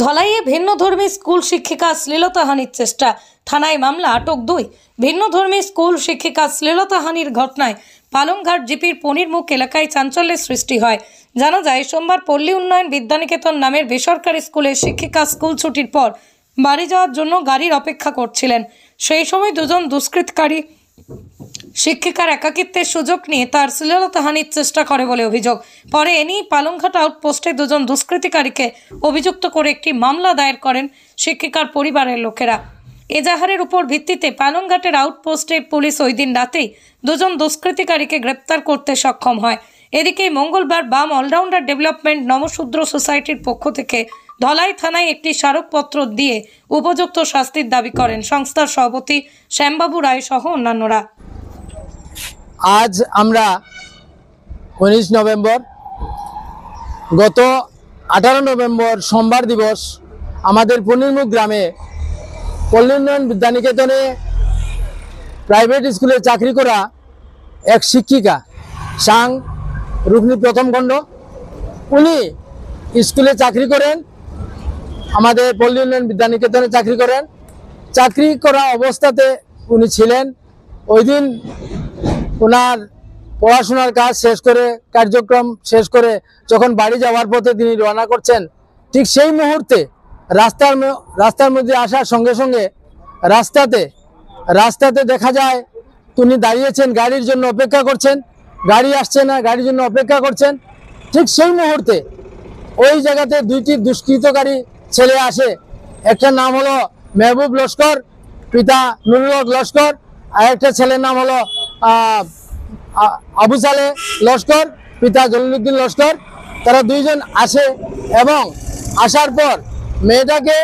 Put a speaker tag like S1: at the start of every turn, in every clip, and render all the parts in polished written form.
S1: ধলাইয়ে ভিন্নধর্মী school শিক্ষিকা শ্লীলতাহানির চেষ্টা, থানায় মামলা, আটক 2। ভিন্নধর্মী স্কুল শিক্ষিকা শ্লীলতাহানির ঘটনায় পালংঘাট জিপির পনিরমুখ এলাকায় চাঞ্চল্যের সৃষ্টি হয়। জানা যায়, সোমবার পল্লী উন্নয়ন বিদ্যানিকেতন নামের বেসরকারি স্কুলের শিক্ষিকা স্কুল ছুটির পর বাড়ি যাওয়ার জন্য গাড়ির অপেক্ষা করছিলেন। সেই সময় দুজন দুষ্কৃতকারী শিক্ষিকার একাকিত্বের সুযোগ নিয়ে তার শ্লীলতাহানির চেষ্টা করে বলে অভিযোগ। পরে এ নিয়ে পালংঘাট আউটপোস্টে দুজন দুষ্কৃতিকারীকে অভিযুক্ত করে একটি মামলা দায়ের করেন শিক্ষিকার পরিবারের লোকেরা। এজাহারের উপর ভিত্তিতে পালংঘাটের আউটপোস্টের পুলিশ ওই দিন রাতেই দুজন দুষ্কৃতিকারীকে গ্রেপ্তার করতে সক্ষম হয়। এদিকে মঙ্গলবার বাম অলরাউন্ডার ডেভেলপমেন্ট নমশূদ্র সোসাইটির পক্ষ থেকে ধলাই থানায় একটি স্মারকপত্র দিয়ে উপযুক্ত শাস্তির দাবি করেন সংস্থার সভাপতি শ্যামবাবু রায় সহ অন্যান্যরা।
S2: আজ আমরা 19 নভেম্বর, গত 18 নভেম্বর সোমবার দিবস আমাদের পনিরমুখ গ্রামে পল্লী উন্নয়ন বিদ্যানিকেতনে প্রাইভেট স্কুলে চাকরি করা এক শিক্ষিকা সাং রুকনি প্রথম খণ্ড, উনি স্কুলে চাকরি করেন, আমাদের পল্লী উন্নয়ন বিদ্যানিকেতনে চাকরি করেন। চাকরি করা অবস্থাতে উনি ছিলেন। ওই দিন ওনার পড়াশোনার কাজ শেষ করে, কার্যক্রম শেষ করে যখন বাড়ি যাওয়ার পথে তিনি রওনা করছেন, ঠিক সেই মুহূর্তে রাস্তার মধ্যে আসার সঙ্গে সঙ্গে রাস্তাতে দেখা যায় তিনি দাঁড়িয়েছেন, গাড়ির জন্য অপেক্ষা করছেন, গাড়ি আসছে না, গাড়ির জন্য অপেক্ষা করছেন। ঠিক সেই মুহূর্তে ওই জায়গাতে দুইটি দুষ্কৃতকারী ছেলে আসে। একটা নাম হলো মেহবুব লস্কর, পিতা নুরুল হক লস্কর, আর একটা ছেলের নাম হলো আবু সালে লস্কর, পিতা জলিলউদ্দিন লস্কর। তারা দুইজন আসে এবং আসার পর মেয়েটাকে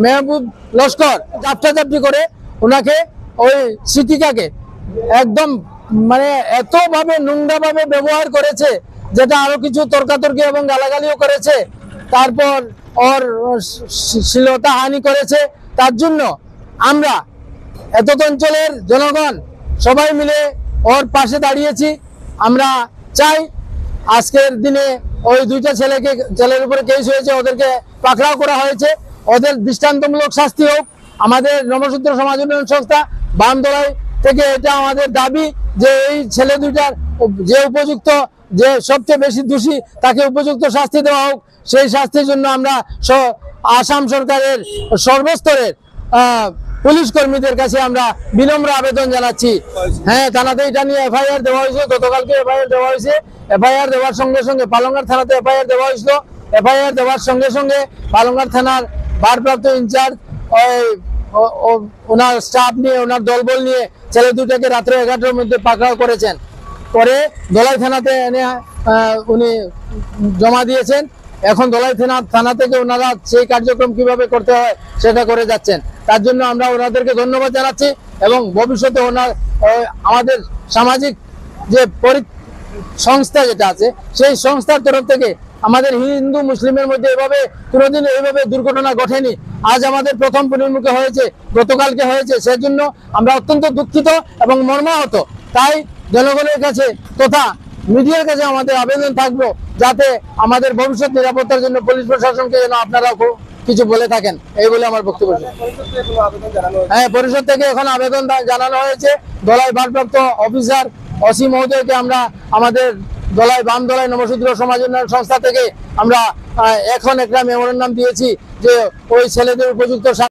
S2: মেহবুব লস্কর চাপটাচাপটি করে ওনাকে, ওই শিক্ষিকাকে একদম মানে এতভাবে নোংরাভাবে ব্যবহার করেছে, যেটা আরো কিছু তর্কাতর্কি এবং গালাগালিও করেছে। তারপর ওর শ্লীলতাহানি করেছে। তার জন্য আমরা এত অঞ্চলের জনগণ সবাই মিলে ওর পাশে দাঁড়িয়েছি। আমরা চাই আজকের দিনে ওই দুইটা ছেলের উপরে কেস হয়েছে, ওদেরকে পাকড়াও করা হয়েছে, ওদের দৃষ্টান্তমূলক শাস্তি হোক। আমাদের নমশূদ্র সমাজ উন্নয়ন সংস্থা বামদলাই থেকে এটা আমাদের দাবি যে এই ছেলে দুইটার যে উপযুক্ত, যে সবচেয়ে বেশি দোষী, তাকে উপযুক্ত শাস্তি দেওয়া হোক। সেই শাস্তির জন্য আমরা আসাম সরকারের সর্বস্তরের পুলিশ কর্মীদের কাছে আমরা বিনম্র আবেদন জানাচ্ছি। হ্যাঁ, থানাতে এটা নিয়ে এফআইআর দেওয়া হয়েছে, গতকালকে এফআইআর দেওয়া হয়েছে। এফআইআর দেওয়ার সঙ্গে সঙ্গে পালংঘাট থানাতে এফআইআর দেওয়া হয়েছিল। এফআইআর দেওয়ার সঙ্গে সঙ্গে পালংঘাট থানার ভারপ্রাপ্ত ইনচার্জ ওনার স্টাফ নিয়ে, ওনার দলবল নিয়ে ছেলে দুটাকে রাত্রে 11টার মধ্যে পাকড়াও করেছেন। পরে ধলাই থানাতে এনে উনি জমা দিয়েছেন। এখন ধলাই থানা থেকে ওনারা সেই কার্যক্রম কিভাবে করতে হয় সেটা করে যাচ্ছেন। তার জন্য আমরা ওনাদেরকে ধন্যবাদ জানাচ্ছি এবং ভবিষ্যতে আমাদের সামাজিক যে সংস্থা যেটা আছে, সেই সংস্থার তরফ থেকে আমাদের হিন্দু মুসলিমের মধ্যে এভাবে কোনোদিন এইভাবে দুর্ঘটনা ঘটেনি। আজ আমাদের প্রথম পনিরমুখে হয়েছে, গতকালকে হয়েছে। সেজন্য আমরা অত্যন্ত দুঃখিত এবং মর্মাহত। তাই জনগণের কাছে তথা মিডিয়ার কাছে আমাদের আবেদন থাকবো, যাতে আমাদের ভবিষ্যৎ নিরাপত্তার জন্য পুলিশ প্রশাসনকে যেন আপনারা কিছু বলে থাকেন, এই বলে আমার বক্তব্য। হ্যাঁ, পরিষদ থেকে এখন আবেদন জানানো হয়েছে। ধলাই ভারপ্রাপ্ত অফিসার অসি মহোদয়কে আমরা আমাদের বামদলাই নমশূদ্র সমাজ উন্নয়ন সংস্থা থেকে আমরা এখন একটা মেমোরেন্ডাম দিয়েছি যে ওই ছেলেদের উপযুক্ত